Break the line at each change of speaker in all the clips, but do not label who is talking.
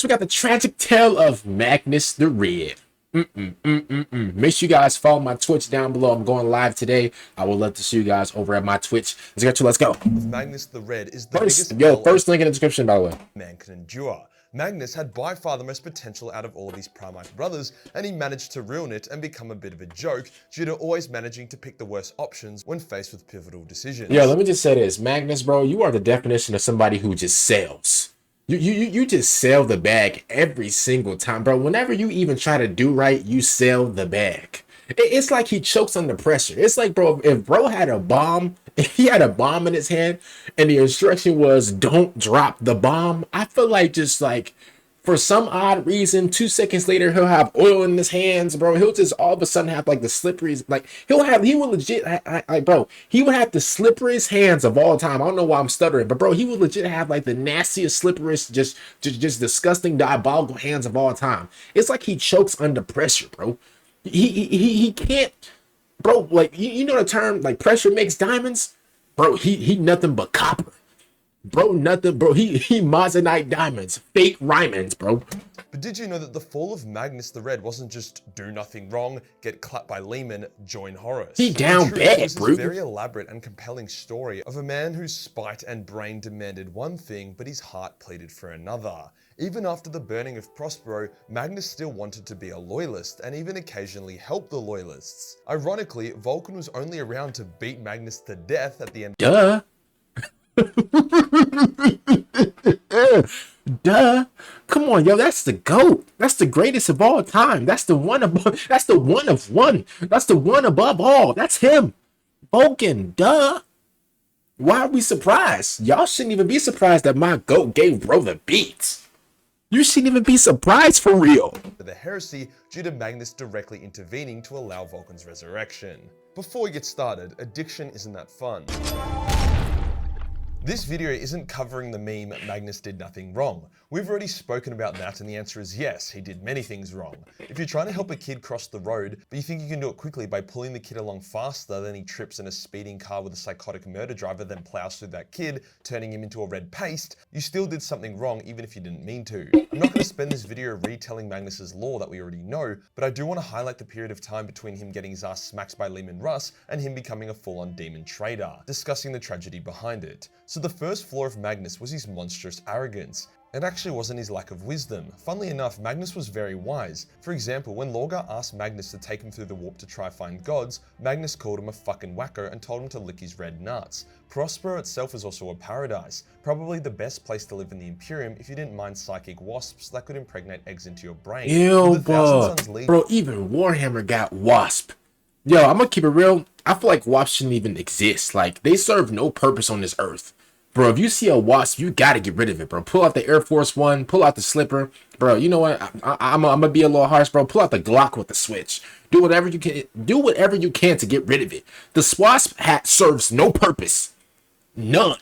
we got the tragic tale of Magnus the Red. Make sure you guys follow my Twitch down below. I'm going live today. I would love to see you guys over at my Twitch. Let's go.
Magnus the Red is the biggest
first link in the description, by the way.
Man can endure. Magnus had by far the most potential out of all of his Primarch brothers, and he managed to ruin it and become a bit of a joke due to always managing to pick the worst options when faced with pivotal decisions.
Yeah, let me just say this, Magnus, bro, you are the definition of somebody who just sells. You just sell the bag every single time, bro. Whenever you even try to do right, you sell the bag. It's like he chokes under pressure. It's like, bro, if bro had a bomb, if he had a bomb in his hand and the instruction was don't drop the bomb, I feel like just like for some odd reason, 2 seconds later, he'll have oil in his hands, bro. He'll just all of a sudden have like the slipperiest, like he will legit, bro, he would have the slipperiest hands of all time. I don't know why I'm stuttering, but bro, he would legit have like the nastiest, slipperiest, just disgusting, diabolical hands of all time. It's like he chokes under pressure, bro. He can't, bro, like, you know the term, like, pressure makes diamonds? Bro, he nothing but copper. Bro, nothing, bro. He Moissanite diamonds, fake Rymans, bro.
But did you know that the fall of Magnus the Red wasn't just do nothing wrong, get clapped by Leman, join Horus?
He down bad,
it was
bro.
This very elaborate and compelling story of a man whose spite and brain demanded one thing, but his heart pleaded for another. Even after the burning of Prospero, Magnus still wanted to be a loyalist and even occasionally help the loyalists. Ironically, Vulcan was only around to beat Magnus to death at the end.
Duh. Duh. Come on, yo, that's the GOAT. That's the greatest of all time. That's the one above, that's the one of one. That's the one above all. That's him. Vulcan, duh. Why are we surprised? Y'all shouldn't even be surprised that my GOAT gave bro the beats. You shouldn't even be surprised for real.
The heresy due to Magnus directly intervening to allow Vulcan's resurrection. Before we get started, addiction isn't that fun. This video isn't covering the meme Magnus did nothing wrong. We've already spoken about that and the answer is yes, he did many things wrong. If you're trying to help a kid cross the road, but you think you can do it quickly by pulling the kid along faster than he trips in a speeding car with a psychotic murder driver then plows through that kid, turning him into a red paste, you still did something wrong even if you didn't mean to. I'm not going to spend this video retelling Magnus's lore that we already know, but I do want to highlight the period of time between him getting his ass smacked by Leman Russ and him becoming a full-on demon trader, discussing the tragedy behind it. So the first flaw of Magnus was his monstrous arrogance. It actually wasn't his lack of wisdom. Funnily enough, Magnus was very wise. For example, when Lorgar asked Magnus to take him through the warp to try find gods, Magnus called him a fucking wacko and told him to lick his red nuts. Prospero itself is also a paradise, probably the best place to live in the Imperium if you didn't mind psychic wasps that could impregnate eggs into your brain.
Ew, bro, even Warhammer got wasp. Yo, I'm gonna keep it real. I feel like wasps shouldn't even exist. Like, they serve no purpose on this earth. Bro, if you see a wasp, you gotta get rid of it, bro. Pull out the Air Force One, pull out the slipper. Bro, you know what? I'm gonna be a little harsh, bro. Pull out the Glock with the switch. Do whatever you can. Do whatever you can to get rid of it. The swasp hat serves no purpose. None.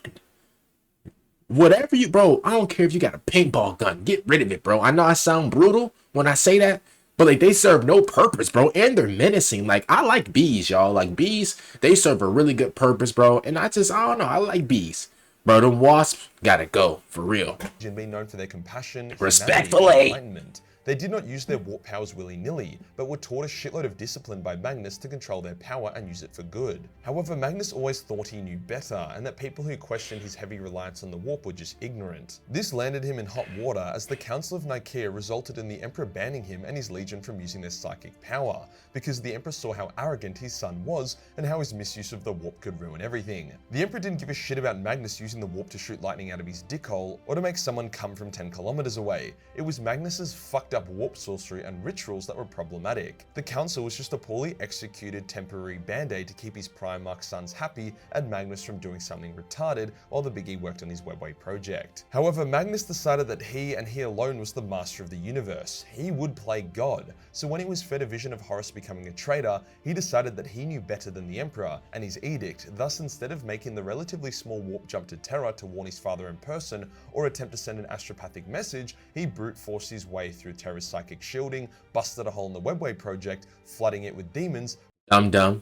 Whatever you, bro, I don't care if you got a paintball gun. Get rid of it, bro. I know I sound brutal when I say that, but like, they serve no purpose, bro. And they're menacing. Like, I like bees, y'all. Like, bees, they serve a really good purpose, bro. And I don't know. I like bees. Bro, them wasps gotta go, for real.
Being known for their compassion,
respectfully,
enlightenment. They did not use their warp powers willy-nilly, but were taught a shitload of discipline by Magnus to control their power and use it for good. However, Magnus always thought he knew better, and that people who questioned his heavy reliance on the warp were just ignorant. This landed him in hot water, as the Council of Nicaea resulted in the Emperor banning him and his legion from using their psychic power, because the Emperor saw how arrogant his son was, and how his misuse of the warp could ruin everything. The Emperor didn't give a shit about Magnus using the warp to shoot lightning out of his dickhole, or to make someone come from 10 kilometers away. It was Magnus's fucked up warp sorcery and rituals that were problematic. The council was just a poorly executed temporary band-aid to keep his Primarch sons happy and Magnus from doing something retarded while the Biggie worked on his Webway project. However, Magnus decided that he and he alone was the master of the universe. He would play God. So when he was fed a vision of Horus becoming a traitor, he decided that he knew better than the Emperor and his edict. Thus, instead of making the relatively small warp jump to Terra to warn his father in person or attempt to send an astropathic message, he brute forced his way through Terra's psychic shielding, busted a hole in the Webway project, flooding it with demons.
Dumb.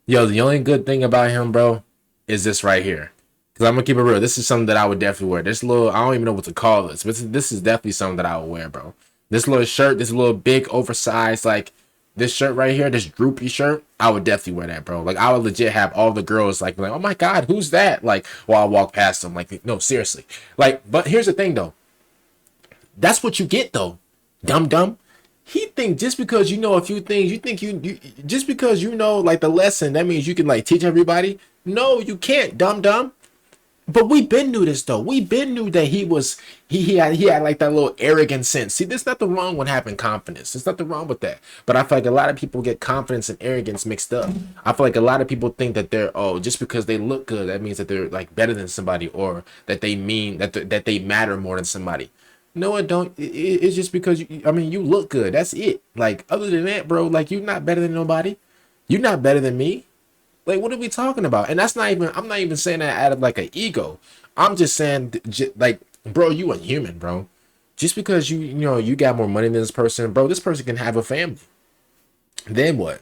Yo, the only good thing about him, bro, is this right here. Because I'm gonna keep it real. This is something that I would definitely wear. This little, I don't even know what to call this, but this is definitely something that I would wear, bro. This little shirt, this little big oversized, like this shirt right here, this droopy shirt, I would definitely wear that, bro. Like I would legit have all the girls like, oh my god, who's that? Like while I walk past them, like no, seriously. Like, but here's the thing though. That's what you get though, dumb dumb. He think just because you know a few things, you think you just because you know like the lesson, that means you can like teach everybody. No, you can't, dumb dumb. But we been knew this though. We been knew that he had like that little arrogant sense. See, there's nothing wrong with having confidence. There's nothing wrong with that. But I feel like a lot of people get confidence and arrogance mixed up. I feel like a lot of people think that they're just because they look good, that means that they're like better than somebody, or that they mean that they matter more than somebody. No, it don't. It's just because I mean you look good. That's it. Like other than that, bro, like you're not better than nobody. You're not better than me. Like, what are we talking about? And that's not even, I'm not even saying that out of like an ego. I'm just saying, like, bro, you a human, bro. Just because you know, you got more money than this person, bro, this person can have a family. Then what?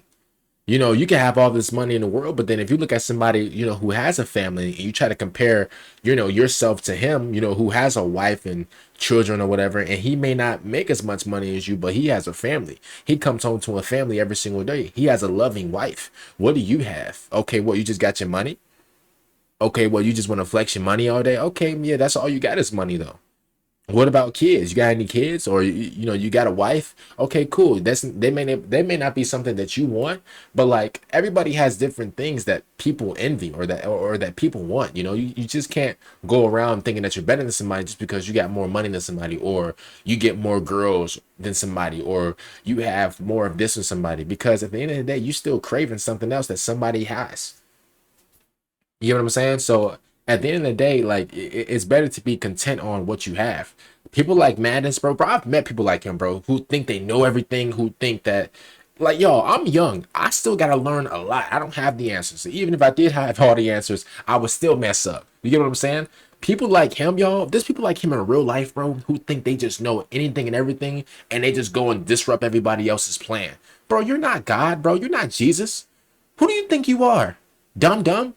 You know, you can have all this money in the world, but then if you look at somebody, you know, who has a family and you try to compare, you know, yourself to him, you know, who has a wife and children or whatever, and he may not make as much money as you, but he has a family. He comes home to a family every single day. He has a loving wife. What do you have? Okay, well, you just got your money? Okay, well, you just want to flex your money all day? Okay, yeah, that's all you got is money though. What about kids? You got any kids, or you know, you got a wife? Okay, cool. They may not be something that you want, but like everybody has different things that people envy, or that people want. You know, you just can't go around thinking that you're better than somebody just because you got more money than somebody, or you get more girls than somebody, or you have more of this than somebody. Because at the end of the day, you still craving something else that somebody has. You know what I'm saying? So at the end of the day, like it's better to be content on what you have. People like Magnus, bro. I've met people like him, bro, who think they know everything, who think that, like, yo, I'm young. I still gotta learn a lot. I don't have the answers. Even if I did have all the answers, I would still mess up. You get what I'm saying? People like him, y'all. There's people like him in real life, bro, who think they just know anything and everything, and they just go and disrupt everybody else's plan. Bro, you're not God, bro. You're not Jesus. Who do you think you are? Dumb dumb.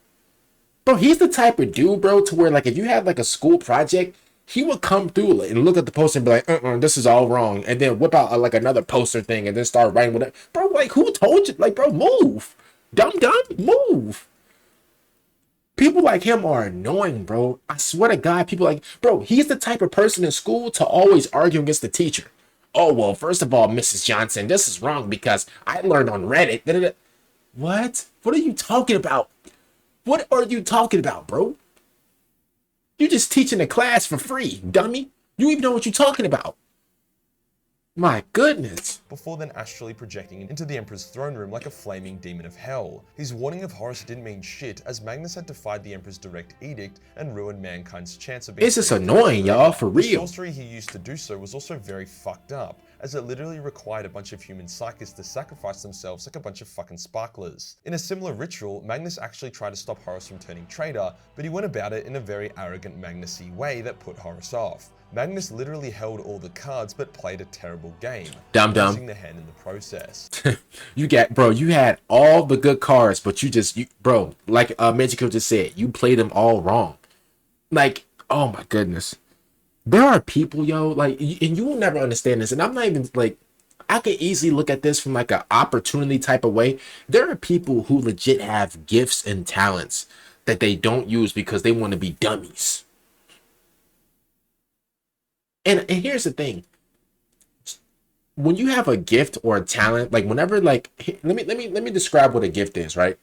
Bro, he's the type of dude, bro, to where like if you had like a school project, he would come through and look at the poster and be like, this is all wrong, and then whip out like another poster thing and then start writing with it. Bro, like who told you? Like, bro, move, dumb dumb, move. People like him are annoying, bro. I swear to God, people like, bro, he's the type of person in school to always argue against the teacher. Oh well, first of all, Mrs. Johnson, this is wrong because I learned on Reddit. Da, da, da. What? What are you talking about? What are you talking about, bro? You just teaching a class for free, dummy. You even know what you're talking about. My goodness.
Before then astrally projecting into the Emperor's throne room like a flaming demon of hell. His warning of Horus didn't mean shit, as Magnus had defied the Emperor's direct edict and ruined mankind's chance of being—
It's just annoying, y'all, for real.
The sorcery he used to do so was also very fucked up, as it literally required a bunch of human Psykers to sacrifice themselves like a bunch of fucking sparklers. In a similar ritual, Magnus actually tried to stop Horus from turning traitor, but he went about it in a very arrogant Magnus-y way that put Horus off. Magnus literally held all the cards but played a terrible game, losing the hand in the process.
You had all the good cards, but bro, like Majorkill just said, you played them all wrong. Like, oh my goodness. There are people, yo, like, and you will never understand this, and I'm not even, like, I could easily look at this from, like, an opportunity type of way. There are people who legit have gifts and talents that they don't use because they want to be dummies. And here's the thing. When you have a gift or a talent, like, whenever, like, let me describe what a gift is, right?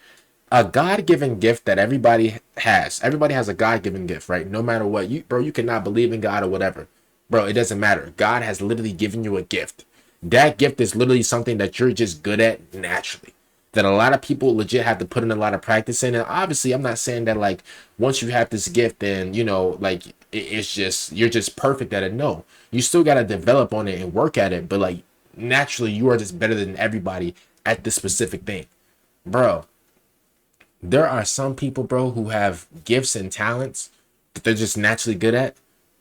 A God-given gift that everybody has. Everybody has a God-given gift, right? No matter what. You cannot believe in God or whatever. Bro, it doesn't matter. God has literally given you a gift. That gift is literally something that you're just good at naturally. That a lot of people legit have to put in a lot of practice in. And obviously, I'm not saying that, like, once you have this gift, then, you know, like, it's just, you're just perfect at it. No. You still got to develop on it and work at it. But, like, naturally, you are just better than everybody at this specific thing. Bro. There are some people, bro, who have gifts and talents that they're just naturally good at,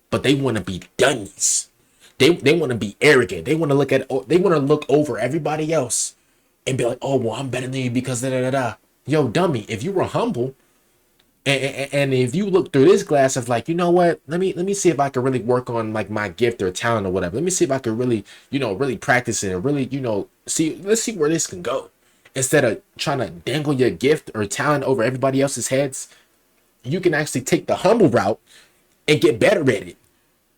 but they want to be dummies. They want to be arrogant. They want to look over everybody else and be like, oh, well, I'm better than you because da da da da. Yo, dummy, if you were humble, And if you look through this glass of like, you know what, let me see if I can really work on like my gift or talent or whatever. Let me see if I can really, really practice it and really, see, let's see where this can go. Instead of trying to dangle your gift or talent over everybody else's heads, you can actually take the humble route and get better at it.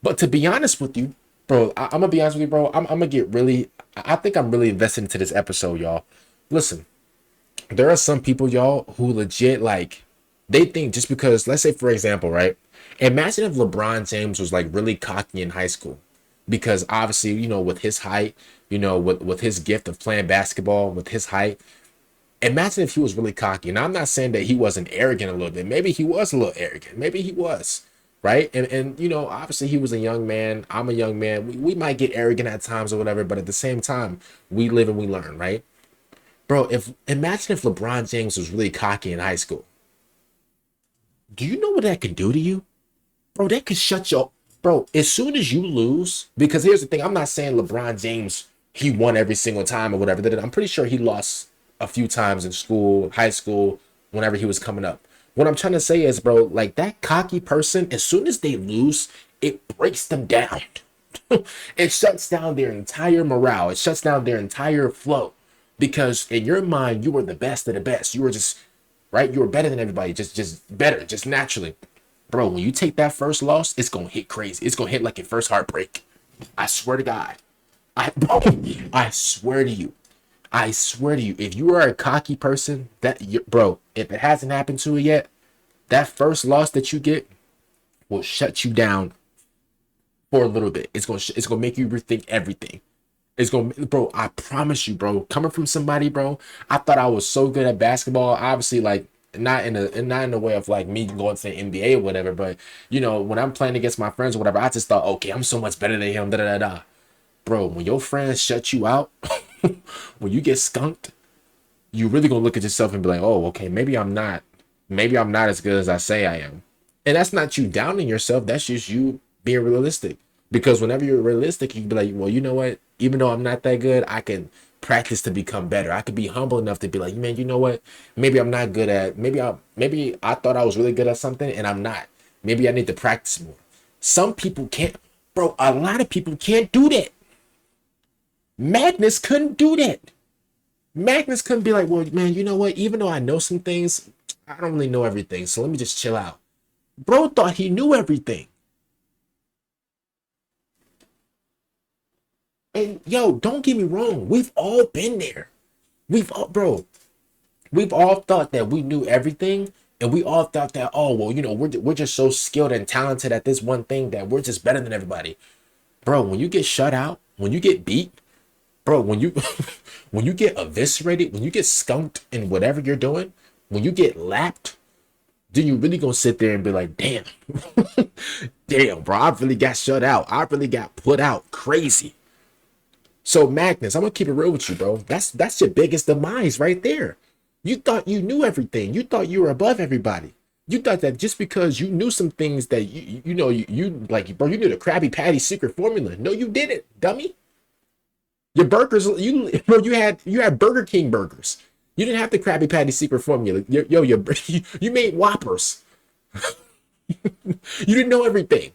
But to be honest with you, bro, I'm gonna be honest with you, bro. I'm gonna get really, I think I'm really invested into this episode, y'all. Listen, there are some people, y'all, who legit like, they think just because, let's say for example, right? Imagine if LeBron James was like really cocky in high school, because obviously, with his height, with his gift of playing basketball, with his height, imagine if he was really cocky. And I'm not saying that he wasn't arrogant a little bit. Maybe he was a little arrogant. Maybe he was, right? And obviously he was a young man. I'm a young man. We might get arrogant at times or whatever, but at the same time, we live and we learn, right? Bro, imagine if LeBron James was really cocky in high school. Do you know what that could do to you? Bro, that could shut your... Bro, as soon as you lose, because here's the thing, I'm not saying LeBron James, he won every single time or whatever. I'm pretty sure he lost a few times in school, high school, whenever he was coming up. What I'm trying to say is, bro, like that cocky person, as soon as they lose, it breaks them down. It shuts down their entire morale. It shuts down their entire flow. Because in your mind, you were the best of the best. You were just, right? You were better than everybody, just better, just naturally. Bro, when you take that first loss, it's going to hit crazy. It's going to hit like your first heartbreak. I swear to God. I swear to you. I swear to you, if you are a cocky person, bro, if it hasn't happened to you yet, that first loss that you get will shut you down for a little bit. It's gonna make you rethink everything. It's gonna, bro, I promise you, bro. Coming from somebody, bro, I thought I was so good at basketball. Obviously, like not in the way of like me going to the NBA or whatever, but when I'm playing against my friends or whatever, I just thought, okay, I'm so much better than him. Da da da da. Bro, when your friends shut you out, when you get skunked, you really gonna look at yourself and be like, oh, okay, maybe I'm not as good as I say I am. And that's not you downing yourself. That's just you being realistic. Because whenever you're realistic, you can be like, well, you know what? Even though I'm not that good, I can practice to become better. I could be humble enough to be like, man, you know what? Maybe I'm not good at, maybe I thought I was really good at something and I'm not. Maybe I need to practice more. Some people can't, bro, a lot of people can't do that. Magnus couldn't do that. Magnus couldn't be like, well, man, you know what? Even though I know some things, I don't really know everything. So let me just chill out. Bro thought he knew everything. And yo, don't get me wrong. We've all been there. We've all thought that we knew everything. And we all thought that, oh, well, we're just so skilled and talented at this one thing that we're just better than everybody. Bro, when you get shut out, when you get beat, bro, when you when you get eviscerated, when you get skunked in whatever you're doing, when you get lapped, then you really gonna sit there and be like, damn, damn, bro, I really got shut out. I really got put out crazy. So Magnus, I'm gonna keep it real with you, bro. That's your biggest demise right there. You thought you knew everything. You thought you were above everybody. You thought that just because you knew some things that you like, bro, you knew the Krabby Patty secret formula. No, you didn't, dummy. Your burgers, you had Burger King burgers. You didn't have the Krabby Patty secret formula. You made Whoppers. You didn't know everything.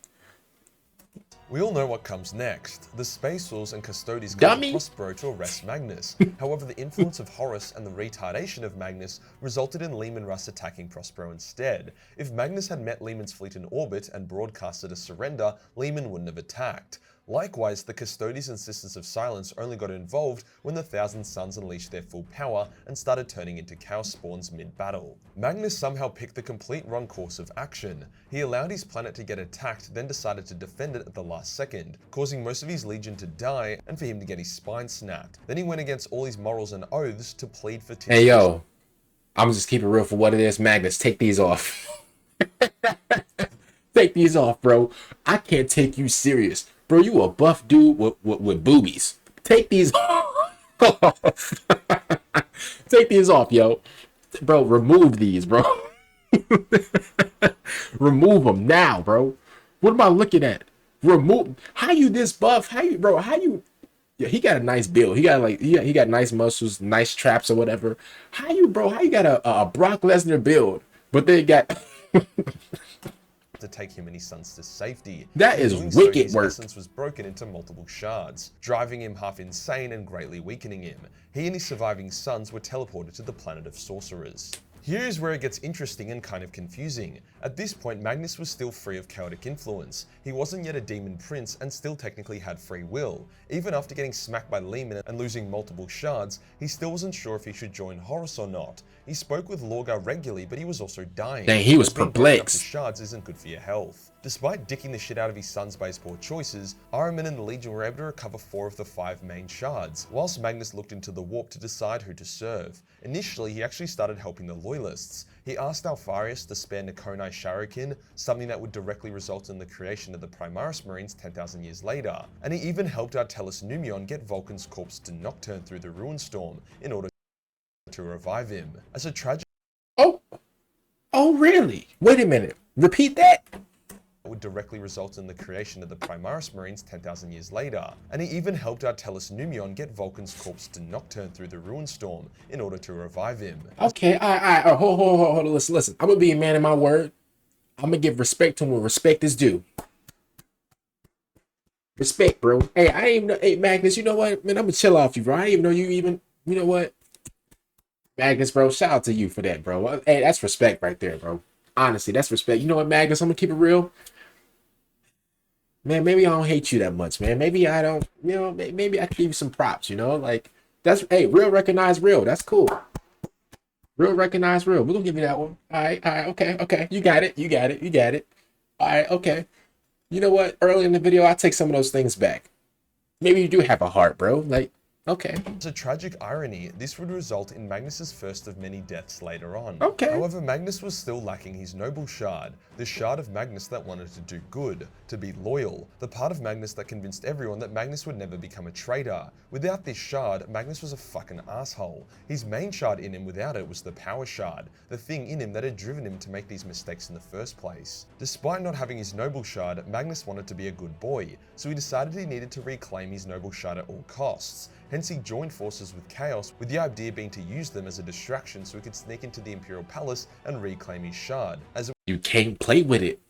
We all know what comes next. The Space Wolves and Custodes come to Prospero to arrest Magnus. However, the influence of Horus and the retardation of Magnus resulted in Leman Russ attacking Prospero instead. If Magnus had met Leman's fleet in orbit and broadcasted a surrender, Leman wouldn't have attacked. Likewise, the Custodes' insistence of silence only got involved when the Thousand Suns unleashed their full power and started turning into chaos spawns mid-battle. Magnus somehow picked the complete wrong course of action. He allowed his planet to get attacked, then decided to defend it at the last second, causing most of his legion to die and for him to get his spine snapped. Then he went against all his morals and oaths to plead for
Hey yo, I'm just keeping it real for what it is. Magnus, take these off. Take these off, bro. I can't take you serious. Bro, you a buff dude with boobies. Take these off. Take these off, yo. Bro, remove these, bro. Remove them now, bro. What am I looking at? Remove. How you this buff? How you? Yeah, he got a nice build. He got he got nice muscles, nice traps or whatever. How you got a Brock Lesnar build, but they got
to take him and his sons to safety.
That
In
is
doing so,
wicked
his
work.
essence was broken into multiple shards, driving him half insane and greatly weakening him. He and his surviving sons were teleported to the planet of sorcerers. Here's where it gets interesting and kind of confusing. At this point, Magnus was still free of chaotic influence. He wasn't yet a demon prince and still technically had free will. Even after getting smacked by Leman and losing multiple shards, he still wasn't sure if he should join Horus or not. He spoke with Lorgar regularly, but he was also dying.
Dang, he was
as being broken up
perplexed.
to shards isn't good for your health. Despite dicking the shit out of his sons by his poor choices, Ahriman and the Legion were able to recover 4 of the 5 main shards, whilst Magnus looked into the warp to decide who to serve. Initially, he actually started helping the Loyalists. He asked Alpharius to spare Necroni Sharakin, something that would directly result in the creation of the Primaris Marines 10,000 years later. And he even helped Artellus Numion get Vulcan's corpse to Nocturne through the Ruin Storm in order to revive him. As a tragic
Oh, really? Wait a minute. Repeat that.
would directly result in the creation of the Primaris Marines 10,000 years later, and he even helped Artellus Numion get Vulcan's corpse to Nocturne through the Ruin Storm in order to revive him.
Okay, all right. Hold on, listen. I'm gonna be a man of my word. I'm gonna give respect to where respect is due. Respect, bro. Hey, I ain't even know. Hey, Magnus, you know what, man? I'm gonna chill off you, bro. I didn't even know you even. You know what, Magnus, bro? Shout out to you for that, bro. Hey, that's respect right there, bro. Honestly, that's respect. You know what, Magnus? I'm gonna keep it real. Man, maybe I don't hate you that much, man. Maybe I don't, you know, maybe I can give you some props, you know? Like, that's, hey, real recognize real. That's cool. Real recognize real. We're gonna give you that one. All right, okay. You got it. All right, okay. You know what? Early in the video, I'll take some of those things back. Maybe you do have a heart, bro. Like, okay.
As a tragic irony, this would result in Magnus's first of many deaths later on.
Okay.
However, Magnus was still lacking his noble shard, the shard of Magnus that wanted to do good, to be loyal, the part of Magnus that convinced everyone that Magnus would never become a traitor. Without this shard, Magnus was a fucking asshole. His main shard in him without it was the power shard, the thing in him that had driven him to make these mistakes in the first place. Despite not having his noble shard, Magnus wanted to be a good boy, so he decided he needed to reclaim his noble shard at all costs. Hence he joined forces with Chaos, with the idea being to use them as a distraction so he could sneak into the Imperial Palace and reclaim his shard. As
You can't play with it.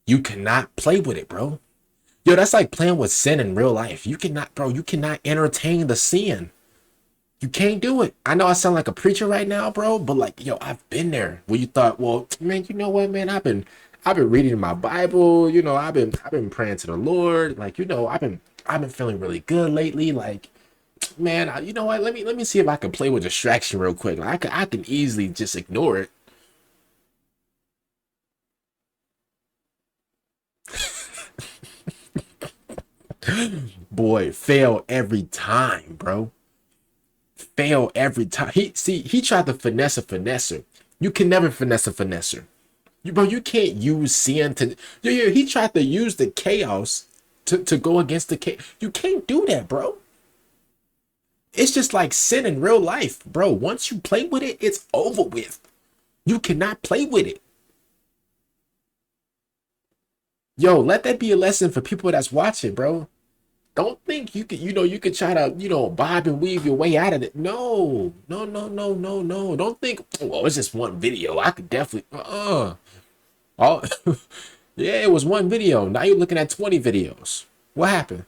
You cannot play with it, bro. Yo, that's like playing with sin in real life. You cannot, bro, you cannot entertain the sin. You can't do it. I know I sound like a preacher right now, bro, but like, yo, I've been there where you thought, well, man, you know what, man, I've been reading my Bible, you know, I've been praying to the Lord, like, you know, I've been feeling really good lately, like, man, you know what, let me see if I can play with distraction real quick. Like, I can easily just ignore it. Boy, fail every time, bro. Fail every time. He tried to finesse a finesser. You can never finesse a finesser. You can't use sin to. He tried to use the chaos to go against the chaos. You can't do that, bro. It's just like sin in real life, bro. Once you play with it, it's over with. You cannot play with it. Yo, let that be a lesson for people that's watching, bro. Don't think you could try to, bob and weave your way out of it. No. Don't think, oh, it's just one video. I could definitely, Oh, yeah, it was one video. Now you're looking at 20 videos. What happened?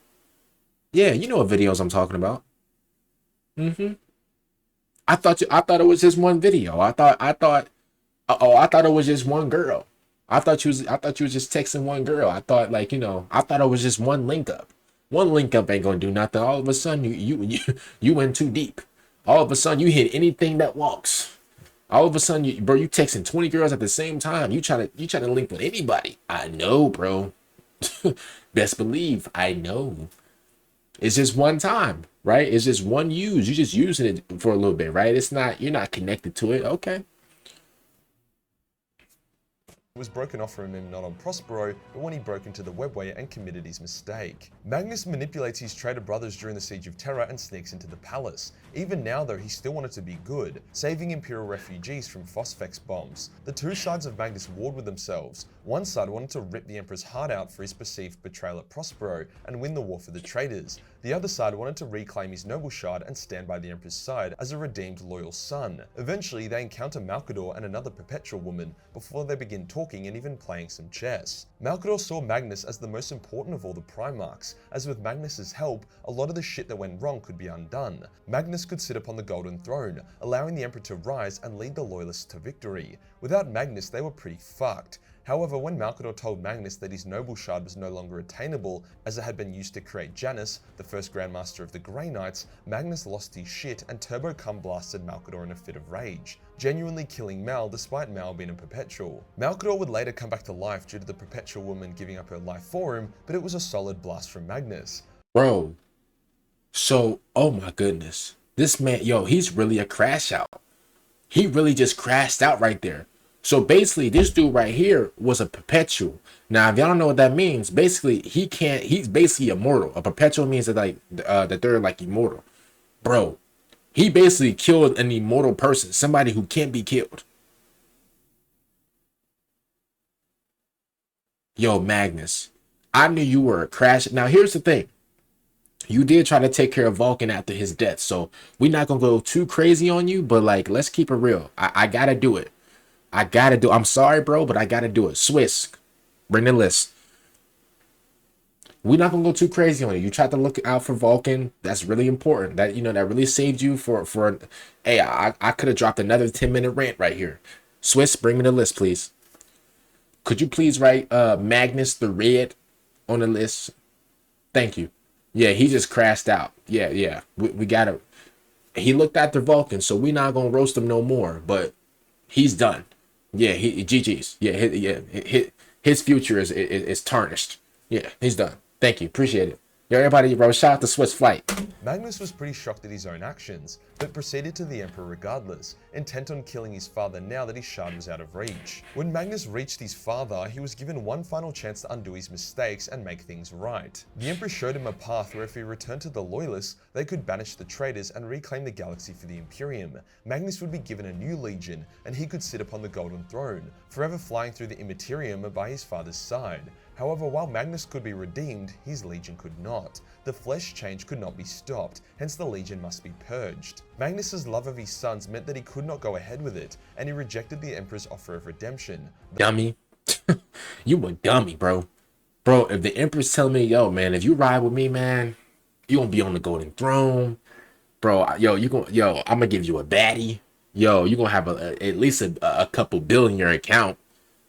Yeah, you know what videos I'm talking about. I thought it was just one video. I thought it was just one girl. I thought you was just texting one girl. I thought I thought it was just one link up. One link up ain't gonna do nothing. All of a sudden you went too deep. All of a sudden you hit anything that walks. All of a sudden you texting 20 girls at the same time. You try to link with anybody. I know, bro. Best believe I know. It's just one time, right? It's just one use. You're just using it for a little bit, right? You're not connected to it. Okay.
was broken off from him not on Prospero, but when he broke into the webway and committed his mistake. Magnus manipulates his traitor brothers during the Siege of Terra and sneaks into the palace. Even now though, he still wanted to be good, saving Imperial refugees from Phosphex bombs. The two sides of Magnus warred with themselves. One side wanted to rip the Emperor's heart out for his perceived betrayal at Prospero and win the war for the traitors. The other side wanted to reclaim his noble shard and stand by the Emperor's side as a redeemed loyal son. Eventually, they encounter Malcador and another perpetual woman before they begin talking and even playing some chess. Malcador saw Magnus as the most important of all the Primarchs, as with Magnus's help, a lot of the shit that went wrong could be undone. Magnus could sit upon the Golden Throne, allowing the Emperor to rise and lead the Loyalists to victory. Without Magnus, they were pretty fucked. However, when Malcador told Magnus that his noble shard was no longer attainable, as it had been used to create Janus, the first Grandmaster of the Grey Knights, Magnus lost his shit and Turbo Cum blasted Malcador in a fit of rage, genuinely killing Mal despite Mal being a perpetual. Malcador would later come back to life due to the perpetual woman giving up her life for him, but it was a solid blast from Magnus.
Bro, so, oh my goodness. This man, yo, he's really a crash out. He really just crashed out right there. So basically, this dude right here was a perpetual. Now, if y'all don't know what that means, basically, he's basically immortal. A perpetual means that, like, that they're, like, immortal. Bro, he basically killed an immortal person, somebody who can't be killed. Yo, Magnus, I knew you were a crash. Now, here's the thing. You did try to take care of Vulcan after his death, so we're not going to go too crazy on you, but, like, let's keep it real. I got to do it. I'm sorry, bro, but I gotta do it. Swiss, bring the list. We're not gonna go too crazy on you. You tried to look out for Vulcan. That's really important. That, you know, that really saved you for hey, I could have dropped another 10-minute rant right here. Swiss, bring me the list, please. Could you please write Magnus the Red on the list? Thank you. Yeah, he just crashed out. Yeah. We gotta. He looked after Vulcan, so we're not gonna roast him no more. But he's done. Yeah, GG's. Yeah, his future is tarnished. Yeah, he's done. Thank you. Appreciate it. Yo, everybody, bro, shout out to Swiss Flight.
Magnus was pretty shocked at his own actions, but proceeded to the Emperor regardless, intent on killing his father now that his shard was out of reach. When Magnus reached his father, he was given one final chance to undo his mistakes and make things right. The Emperor showed him a path where if he returned to the Loyalists, they could banish the traitors and reclaim the galaxy for the Imperium. Magnus would be given a new legion, and he could sit upon the Golden Throne, forever flying through the Immaterium by his father's side. However, while Magnus could be redeemed, his legion could not. The flesh change could not be stopped, hence the legion must be purged. Magnus's love of his sons meant that he could not go ahead with it, and he rejected the Emperor's offer of redemption.
Dummy. You a dummy, bro. Bro, if the Emperor's telling me, yo, man, if you ride with me, man, you gonna be on the Golden Throne. Bro, I'm gonna give you a baddie. Yo, you gonna have at least a couple billion in your account.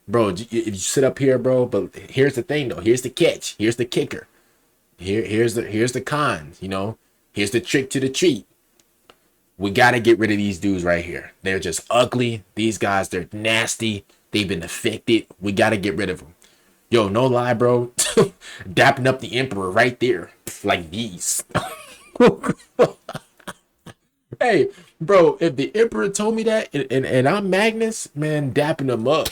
Bro, if you sit up here, bro, but here's the thing, though. Here's the catch. Here's the kicker. Here's the con, you know. Here's the trick to the treat. We got to get rid of these dudes right here. They're just ugly. These guys, they're nasty. They've been affected. We got to get rid of them. Yo, no lie, bro. Dapping up the Emperor right there. Like these. Hey, bro, if the Emperor told me that and I'm Magnus, man, dapping them up.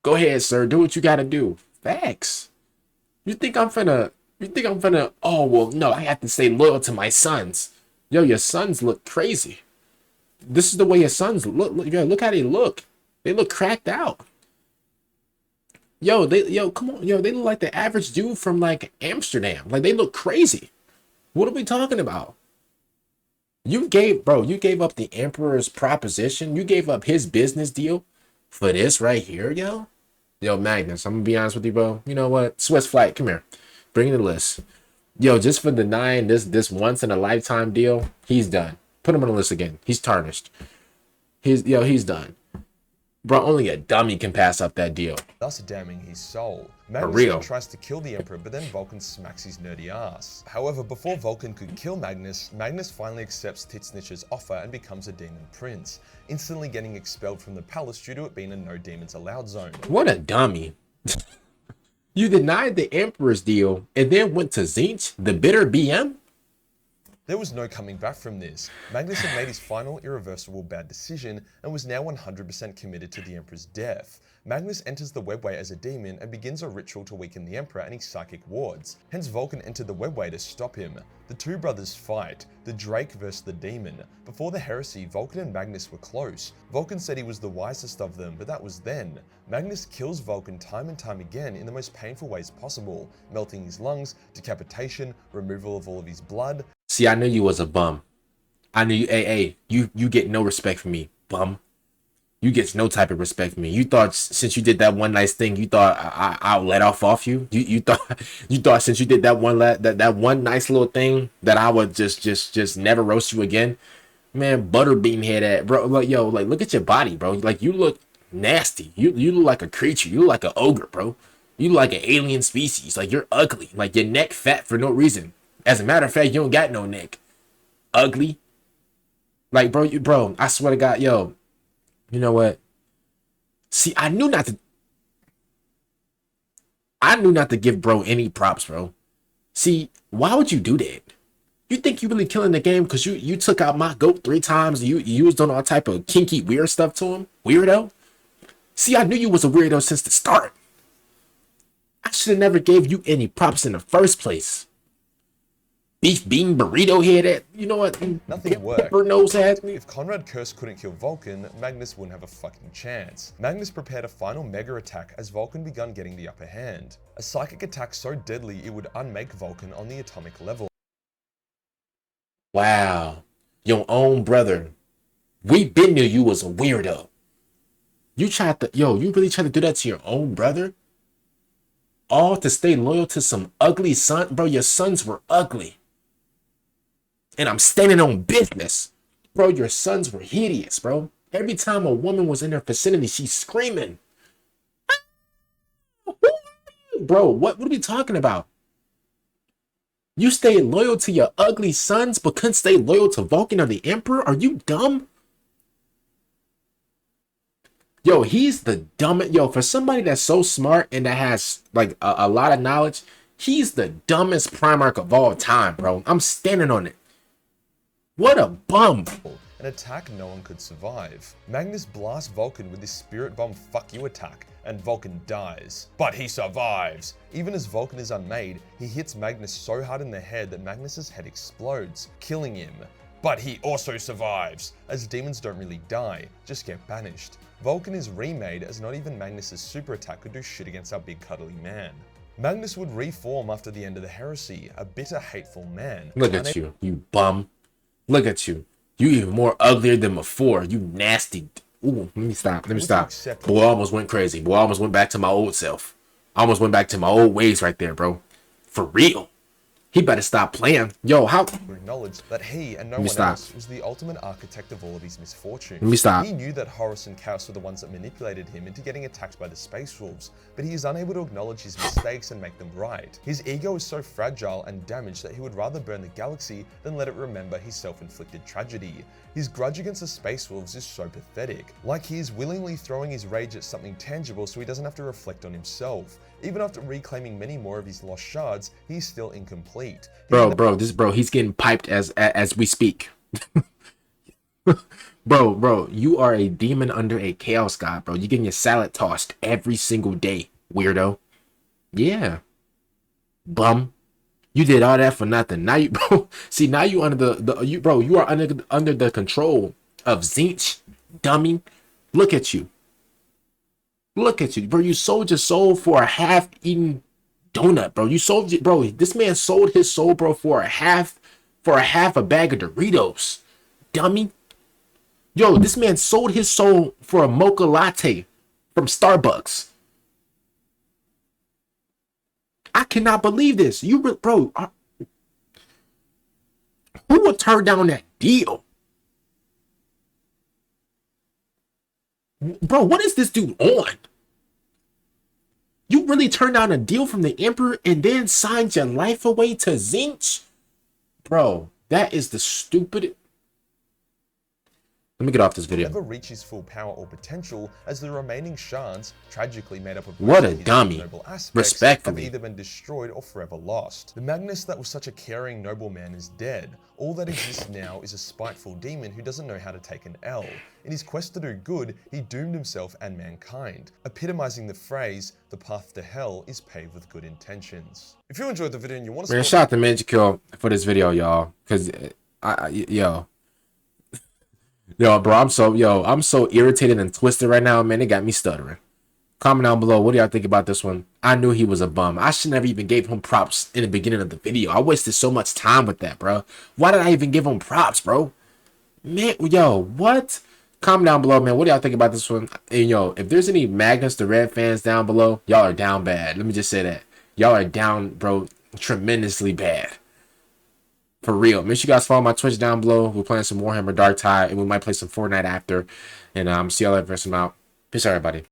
Go ahead, sir. Do what you got to do. Facts. You think I'm finna, oh, well, no, I have to stay loyal to my sons. Yo, your sons look crazy. This is the way your sons look. Yo, look how they look. They look cracked out. Yo, come on. Yo, they look like the average dude from, like, Amsterdam. Like, they look crazy. What are we talking about? You gave up the Emperor's proposition. You gave up his business deal for this right here, yo. Yo, Magnus, I'm gonna be honest with you, bro. You know what? Swiss Flight, come here. Bring the list. Yo, just for denying this once in a lifetime deal, he's done. Put him on the list again. He's tarnished. He's done. Bro, only a dummy can pass up that deal.
Thus damning his soul. Magnus then tries to kill the Emperor, but then Vulcan smacks his nerdy ass. However, before Vulcan could kill Magnus, Magnus finally accepts Tzeentch's offer and becomes a demon prince, instantly getting expelled from the palace due to it being a no demons allowed zone.
What a dummy. You denied the Emperor's deal and then went to Tzeentch, the bitter BM?
There was no coming back from this. Magnus had made his final irreversible bad decision and was now 100% committed to the Emperor's death. Magnus enters the webway as a demon and begins a ritual to weaken the Emperor and his psychic wards. Hence Vulcan entered the webway to stop him. The two brothers fight, the Drake versus the demon. Before the heresy, Vulcan and Magnus were close. Vulcan said he was the wisest of them, but that was then. Magnus kills Vulcan time and time again in the most painful ways possible, melting his lungs, decapitation, removal of all of his blood.
See, I knew you was a bum. I knew you, hey, you get no respect from me, bum. You get no type of respect from me. You thought since you did that one nice thing, you thought I'll let off you. You thought since you did that one nice little thing that I would just never roast you again. Man, butterbean head at bro. Like yo, like look at your body, bro. Like you look nasty. You look like a creature. You look like an ogre, bro. You look like an alien species. Like you're ugly. Like your neck fat for no reason. As a matter of fact, you don't got no neck. Ugly. Like bro, I swear to God, yo. You know what? See, I knew not to give bro any props, bro. See, why would you do that? You think you really killing the game because you took out my goat 3 times? You was doing all type of kinky weird stuff to him? Weirdo? See, I knew you was a weirdo since the start. I should have never gave you any props in the first place. Beef bean burrito head at, you know what?
Nothing worked.
Pepper nose head.
If Conrad Curse couldn't kill Vulcan, Magnus wouldn't have a fucking chance. Magnus prepared a final mega attack as Vulcan begun getting the upper hand. A psychic attack so deadly it would unmake Vulcan on the atomic level.
Wow. Your own brother. We been knew you was a weirdo. You really tried to do that to your own brother? All to stay loyal to some ugly son? Bro, your sons were ugly. And I'm standing on business. Bro, your sons were hideous, bro. Every time a woman was in their vicinity, she's screaming. Bro, what are we talking about? You stayed loyal to your ugly sons, but couldn't stay loyal to Vulcan or the Emperor? Are you dumb? Yo, he's the dumbest. Yo, for somebody that's so smart and that has like a lot of knowledge, he's the dumbest Primarch of all time, bro. I'm standing on it. What a bum.
An attack no one could survive. Magnus blasts Vulcan with his spirit bomb fuck you attack, and Vulcan dies. But he survives! Even as Vulcan is unmade, he hits Magnus so hard in the head that Magnus's head explodes, killing him. But he also survives, as demons don't really die, just get banished. Vulcan is remade as not even Magnus's super attack could do shit against our big cuddly man. Magnus would reform after the end of the heresy, a bitter, hateful man.
Look at you, you bum. Look at you. You even more uglier than before. You nasty. Ooh, let me stop. Boy, I almost went crazy. Boy, I almost went back to my old self. I almost went back to my old ways right there, bro. For real. He better stop playing. Yo, how?
Acknowledge that he and no one else was the ultimate architect of all of his misfortunes.
Let me stop.
He knew that Horus and Chaos were the ones that manipulated him into getting attacked by the Space Wolves, but he is unable to acknowledge his mistakes and make them right. His ego is so fragile and damaged that he would rather burn the galaxy than let it remember his self-inflicted tragedy. His grudge against the Space Wolves is so pathetic. Like he is willingly throwing his rage at something tangible so he doesn't have to reflect on himself. Even after reclaiming many more of his lost shards, he's still incomplete. He's getting piped as we speak.
bro, you are a demon under a chaos god, bro. You're getting your salad tossed every single day, weirdo. Yeah. Bum. You did all that for nothing. Now you, bro. See, now you under you are under the control of Tzeentch, dummy. Look at you. Look at you, bro. You sold your soul for a half-eaten donut, bro. This man sold his soul, bro, for a half a bag of Doritos, dummy. Yo, this man sold his soul for a mocha latte from Starbucks. I cannot believe this. Bro, who would turn down that deal? Bro, what is this dude on? You really turned down a deal from the Emperor and then signed your life away to Tzeentch? Bro, that is the stupid. Let me get off this
He'll
video.
never reach his full power or potential, as the remaining shards, tragically made up of
What
most
a
of his
dummy.
noble aspects,
Respectfully.
have either been destroyed or forever lost. The Magnus that was such a caring nobleman is dead. All that exists now is a spiteful demon who doesn't know how to take an L. In his quest to do good, he doomed himself and mankind, epitomizing the phrase, the path to hell is paved with good intentions. If you enjoyed the video and you want to
Man, shout out to Majorkill for this video, y'all. Cause yo, bro, I'm so irritated and twisted right now, man. It got me stuttering. Comment down below. What do y'all think about this one? I knew he was a bum. I should never even gave him props in the beginning of the video. I wasted so much time with that, bro. Why did I even give him props, bro? Man, yo, what? Comment down below, man. What do y'all think about this one? And yo, if there's any Magnus the Red fans down below, y'all are down bad. Let me just say that. Y'all are down, bro, tremendously bad. For real. Make sure you guys follow my Twitch down below. We're playing some Warhammer Dark Tide, and we might play some Fortnite after. And see y'all later. I'm out. Peace out, everybody.